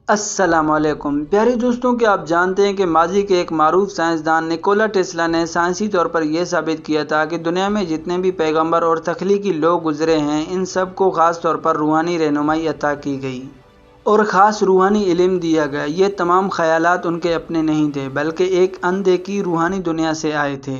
السلام علیکم پیارے دوستوں، کیا آپ جانتے ہیں کہ ماضی کے ایک معروف سائنسدان نکولا ٹیسلا نے سائنسی طور پر یہ ثابت کیا تھا کہ دنیا میں جتنے بھی پیغمبر اور تخلیقی لوگ گزرے ہیں، ان سب کو خاص طور پر روحانی رہنمائی عطا کی گئی اور خاص روحانی علم دیا گیا۔ یہ تمام خیالات ان کے اپنے نہیں تھے، بلکہ ایک اندیکھی روحانی دنیا سے آئے تھے،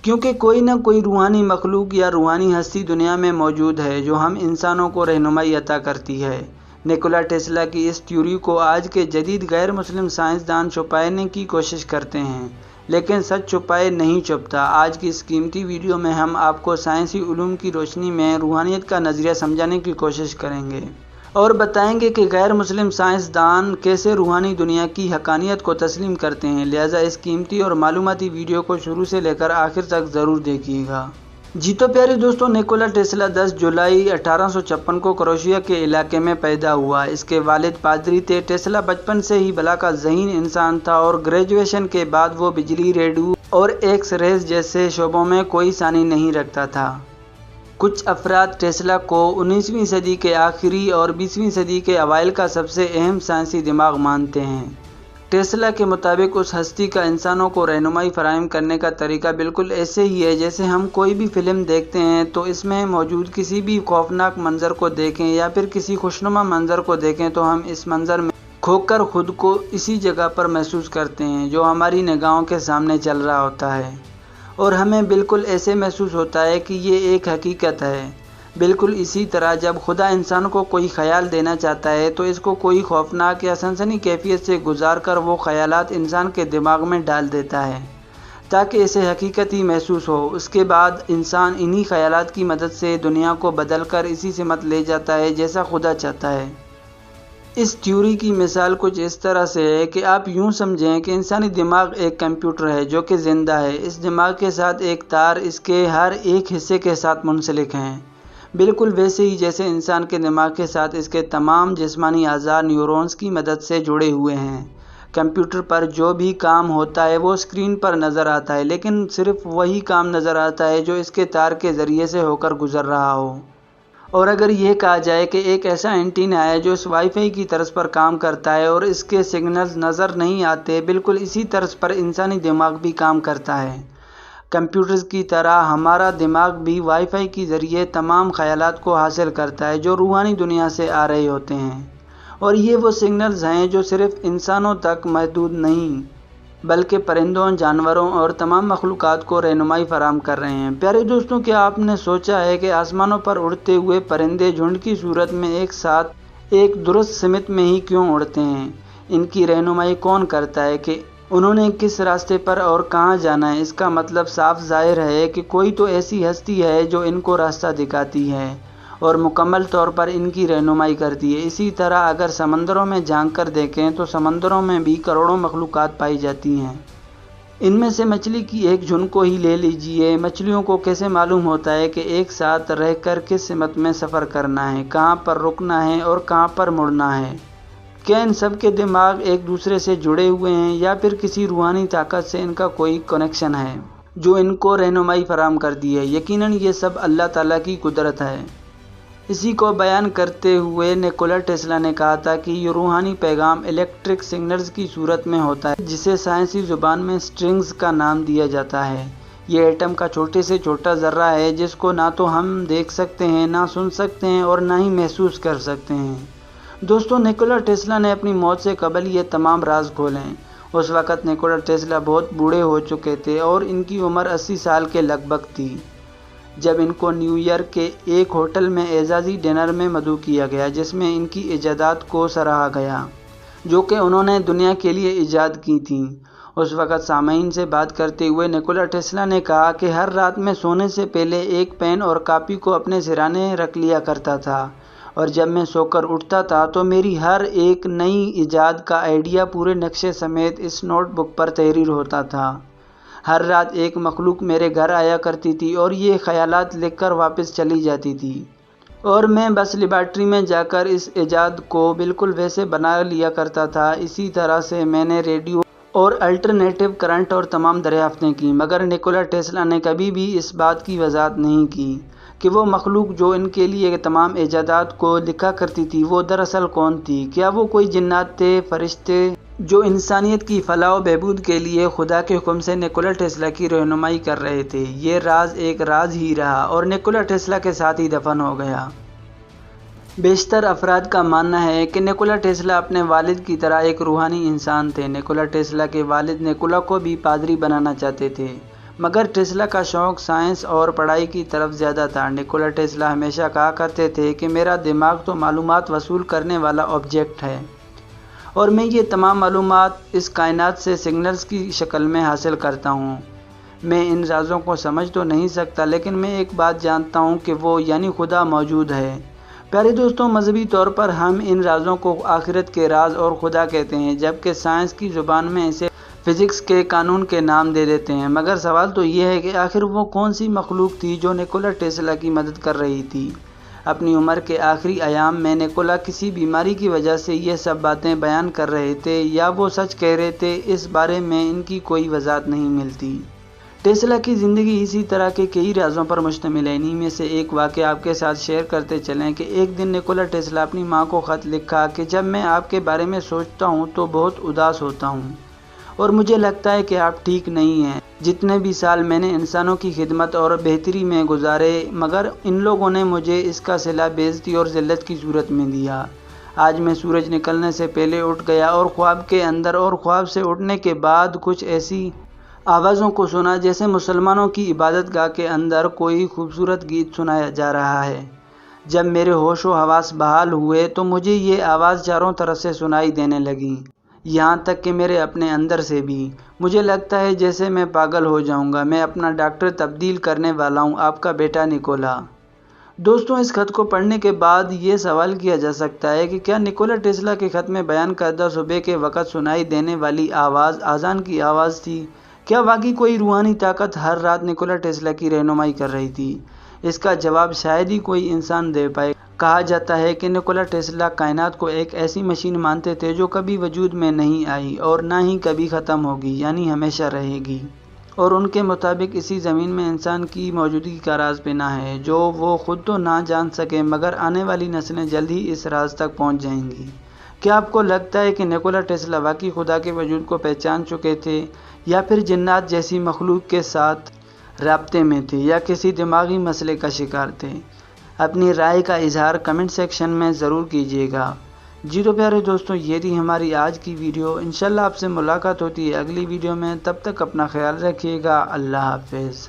کیونکہ کوئی نہ کوئی روحانی مخلوق یا روحانی ہستی دنیا میں موجود ہے جو ہم انسانوں کو رہنمائی عطا کرتی ہے۔ نکولا ٹیسلا کی اس تھیوری کو آج کے جدید غیر مسلم سائنسدان چھپانے کی کوشش کرتے ہیں، لیکن سچ چھپائے نہیں چھپتا۔ آج کی اس قیمتی ویڈیو میں ہم آپ کو سائنسی علوم کی روشنی میں روحانیت کا نظریہ سمجھانے کی کوشش کریں گے اور بتائیں گے کہ غیر مسلم سائنسدان کیسے روحانی دنیا کی حقانیت کو تسلیم کرتے ہیں۔ لہٰذا اس قیمتی اور معلوماتی ویڈیو کو شروع سے لے کر آخر تک ضرور دیکھیے گا۔ جی تو پیارے دوستوں، نکولا ٹیسلا 10 جولائی 1856 کو کروشیا کے علاقے میں پیدا ہوا۔ اس کے والد پادری تھے۔ ٹیسلا بچپن سے ہی بلا کا ذہین انسان تھا اور گریجویشن کے بعد وہ بجلی، ریڈیو اور ایکس ریز جیسے شعبوں میں کوئی ثانی نہیں رکھتا تھا۔ کچھ افراد ٹیسلا کو 19ویں صدی کے آخری اور 20ویں صدی کے اوائل کا سب سے اہم سائنسی دماغ مانتے ہیں۔ ٹیسلا کے مطابق اس ہستی کا انسانوں کو رہنمائی فراہم کرنے کا طریقہ بالکل ایسے ہی ہے جیسے ہم کوئی بھی فلم دیکھتے ہیں تو اس میں موجود کسی بھی خوفناک منظر کو دیکھیں یا پھر کسی خوشنما منظر کو دیکھیں تو ہم اس منظر میں کھو کر خود کو اسی جگہ پر محسوس کرتے ہیں جو ہماری نگاہوں کے سامنے چل رہا ہوتا ہے، اور ہمیں بالکل ایسے محسوس ہوتا ہے کہ یہ ایک حقیقت ہے۔ بالکل اسی طرح جب خدا انسان کو کوئی خیال دینا چاہتا ہے تو اس کو کوئی خوفناک یا سنسنی کیفیت سے گزار کر وہ خیالات انسان کے دماغ میں ڈال دیتا ہے تاکہ اسے حقیقت ہی محسوس ہو۔ اس کے بعد انسان انہی خیالات کی مدد سے دنیا کو بدل کر اسی سمت لے جاتا ہے جیسا خدا چاہتا ہے۔ اس تھیوری کی مثال کچھ اس طرح سے ہے کہ آپ یوں سمجھیں کہ انسانی دماغ ایک کمپیوٹر ہے جو کہ زندہ ہے۔ اس دماغ کے ساتھ ایک تار اس کے ہر ایک حصے کے ساتھ منسلک ہیں، بالکل ویسے ہی جیسے انسان کے دماغ کے ساتھ اس کے تمام جسمانی اعضاء نیورونز کی مدد سے جڑے ہوئے ہیں۔ کمپیوٹر پر جو بھی کام ہوتا ہے وہ اسکرین پر نظر آتا ہے، لیکن صرف وہی کام نظر آتا ہے جو اس کے تار کے ذریعے سے ہو کر گزر رہا ہو۔ اور اگر یہ کہا جائے کہ ایک ایسا اینٹینا ہے جو اس وائی فائی کی طرز پر کام کرتا ہے اور اس کے سگنلز نظر نہیں آتے، بالکل اسی طرز پر انسانی دماغ بھی کام کرتا ہے۔ کمپیوٹرز کی طرح ہمارا دماغ بھی وائی فائی کے ذریعے تمام خیالات کو حاصل کرتا ہے جو روحانی دنیا سے آ رہے ہوتے ہیں، اور یہ وہ سگنلز ہیں جو صرف انسانوں تک محدود نہیں بلکہ پرندوں، جانوروں اور تمام مخلوقات کو رہنمائی فراہم کر رہے ہیں۔ پیارے دوستوں، کیا آپ نے سوچا ہے کہ آسمانوں پر اڑتے ہوئے پرندے جھنڈ کی صورت میں ایک ساتھ ایک درست سمت میں ہی کیوں اڑتے ہیں؟ ان کی رہنمائی کون کرتا ہے کہ انہوں نے کس راستے پر اور کہاں جانا ہے؟ اس کا مطلب صاف ظاہر ہے کہ کوئی تو ایسی ہستی ہے جو ان کو راستہ دکھاتی ہے اور مکمل طور پر ان کی رہنمائی کرتی ہے۔ اسی طرح اگر سمندروں میں جھانک کر دیکھیں تو سمندروں میں بھی کروڑوں مخلوقات پائی جاتی ہیں۔ ان میں سے مچھلی کی ایک جھنڈ کو ہی لے لیجئے۔ مچھلیوں کو کیسے معلوم ہوتا ہے کہ ایک ساتھ رہ کر کس سمت میں سفر کرنا ہے، کہاں پر رکنا ہے اور کہاں پر مڑنا ہے؟ کیا ان سب کے دماغ ایک دوسرے سے جڑے ہوئے ہیں یا پھر کسی روحانی طاقت سے ان کا کوئی کنیکشن ہے جو ان کو رہنمائی فراہم کرتی ہے؟ یقیناً یہ سب اللہ تعالیٰ کی قدرت ہے۔ اسی کو بیان کرتے ہوئے نکولا ٹیسلا نے کہا تھا کہ یہ روحانی پیغام الیکٹرک سگنلز کی صورت میں ہوتا ہے، جسے سائنسی زبان میں اسٹرنگز کا نام دیا جاتا ہے۔ یہ ایٹم کا چھوٹے سے چھوٹا ذرہ ہے جس کو نہ تو ہم دیکھ سکتے ہیں، نہ سن سکتے ہیں اور نہ ہی محسوس کر سکتے ہیں۔ دوستوں، نکولا ٹیسلا نے اپنی موت سے قبل یہ تمام راز کھولے۔ اس وقت نکولا ٹیسلا بہت بوڑھے ہو چکے تھے اور ان کی عمر 80 سال کے لگ بھگ تھی جب ان کو نیو یارک کے ایک ہوٹل میں اعزازی ڈنر میں مدعو کیا گیا جس میں ان کی ایجادات کو سراہا گیا جو کہ انہوں نے دنیا کے لیے ایجاد کی تھیں۔ اس وقت سامعین سے بات کرتے ہوئے نکولا ٹیسلا نے کہا کہ ہر رات میں سونے سے پہلے ایک پین اور کاپی کو اپنے سرانے رکھ لیا کرتا تھا، اور جب میں سو کر اٹھتا تھا تو میری ہر ایک نئی ایجاد کا آئیڈیا پورے نقشے سمیت اس نوٹ بک پر تحریر ہوتا تھا۔ ہر رات ایک مخلوق میرے گھر آیا کرتی تھی اور یہ خیالات لکھ کر واپس چلی جاتی تھی، اور میں بس لیبارٹری میں جا کر اس ایجاد کو بالکل ویسے بنا لیا کرتا تھا۔ اسی طرح سے میں نے ریڈیو اور الٹرنیٹو کرنٹ اور تمام دریافتیں کی، مگر نکولا ٹیسلا نے کبھی بھی اس بات کی وضاحت نہیں کی کہ وہ مخلوق جو ان کے لیے تمام ایجادات کو لکھا کرتی تھی وہ دراصل کون تھی؟ کیا وہ کوئی جنات تھے، فرشتے جو انسانیت کی فلاح و بہبود کے لیے خدا کے حکم سے نیکولا ٹیسلا کی رہنمائی کر رہے تھے؟ یہ راز ایک راز ہی رہا اور نیکولا ٹیسلا کے ساتھ ہی دفن ہو گیا۔ بیشتر افراد کا ماننا ہے کہ نیکولا ٹیسلا اپنے والد کی طرح ایک روحانی انسان تھے۔ نیکولا ٹیسلا کے والد نیکولا کو بھی پادری بنانا چاہتے تھے، مگر ٹیسلا کا شوق سائنس اور پڑھائی کی طرف زیادہ تھا۔ نیکولا ٹیسلا ہمیشہ کہا کرتے تھے کہ میرا دماغ تو معلومات وصول کرنے والا آبجیکٹ ہے اور میں یہ تمام معلومات اس کائنات سے سگنلز کی شکل میں حاصل کرتا ہوں۔ میں ان رازوں کو سمجھ تو نہیں سکتا، لیکن میں ایک بات جانتا ہوں کہ وہ یعنی خدا موجود ہے۔ پیارے دوستوں، مذہبی طور پر ہم ان رازوں کو آخرت کے راز اور خدا کہتے ہیں، جبکہ سائنس کی زبان میں اسے فزکس کے قانون کے نام دے دیتے ہیں۔ مگر سوال تو یہ ہے کہ آخر وہ کون سی مخلوق تھی جو نیکولا ٹیسلا کی مدد کر رہی تھی؟ اپنی عمر کے آخری ایام میں نیکولا کسی بیماری کی وجہ سے یہ سب باتیں بیان کر رہے تھے یا وہ سچ کہہ رہے تھے، اس بارے میں ان کی کوئی وضاحت نہیں ملتی۔ ٹیسلا کی زندگی اسی طرح کے کئی رازوں پر مشتمل ہے۔ انہی میں سے ایک واقعہ آپ کے ساتھ شیئر کرتے چلیں کہ ایک دن نیکولا ٹیسلا اپنی ماں کو خط لکھا کہ جب میں آپ کے بارے میں سوچتا ہوں تو بہت اداس ہوتا ہوں اور مجھے لگتا ہے کہ آپ ٹھیک نہیں ہیں۔ جتنے بھی سال میں نے انسانوں کی خدمت اور بہتری میں گزارے، مگر ان لوگوں نے مجھے اس کا صلہ بےعزتی اور ذلت کی صورت میں دیا۔ آج میں سورج نکلنے سے پہلے اٹھ گیا اور خواب کے اندر اور خواب سے اٹھنے کے بعد کچھ ایسی آوازوں کو سنا جیسے مسلمانوں کی عبادت گاہ کے اندر کوئی خوبصورت گیت سنایا جا رہا ہے۔ جب میرے ہوش و حواس بحال ہوئے تو مجھے یہ آواز چاروں طرف سے سنائی دینے لگی، یہاں تک کہ میرے اپنے اندر سے بھی۔ مجھے لگتا ہے جیسے میں پاگل ہو جاؤں گا، میں اپنا ڈاکٹر تبدیل کرنے والا ہوں، آپ کا بیٹا نیکولا۔ دوستوں، اس خط کو پڑھنے کے بعد یہ سوال کیا جا سکتا ہے کہ کیا نیکولا ٹیسلا کے خط میں بیان کردہ صبح کے وقت سنائی دینے والی آواز اذان کی آواز تھی؟ کیا واقعی کوئی روحانی طاقت ہر رات نیکولا ٹیسلا کی رہنمائی کر رہی تھی؟ اس کا جواب شاید ہی کوئی انسان دے پائے۔ کہا جاتا ہے کہ نیکولا ٹیسلا کائنات کو ایک ایسی مشین مانتے تھے جو کبھی وجود میں نہیں آئی اور نہ ہی کبھی ختم ہوگی، یعنی ہمیشہ رہے گی، اور ان کے مطابق اسی زمین میں انسان کی موجودگی کا راز پنہاں ہے جو وہ خود تو نہ جان سکے، مگر آنے والی نسلیں جلد ہی اس راز تک پہنچ جائیں گی۔ کیا آپ کو لگتا ہے کہ نیکولا ٹیسلا واقعی خدا کے وجود کو پہچان چکے تھے، یا پھر جنات جیسی مخلوق کے ساتھ رابطے میں تھے، یا کسی دماغی مسئلے کا شکار تھے؟ اپنی رائے کا اظہار کمنٹ سیکشن میں ضرور کیجیے گا۔ جی تو پیارے دوستوں، یہ تھی ہماری آج کی ویڈیو۔ انشاءاللہ آپ سے ملاقات ہوتی ہے اگلی ویڈیو میں، تب تک اپنا خیال رکھیے گا۔ اللہ حافظ۔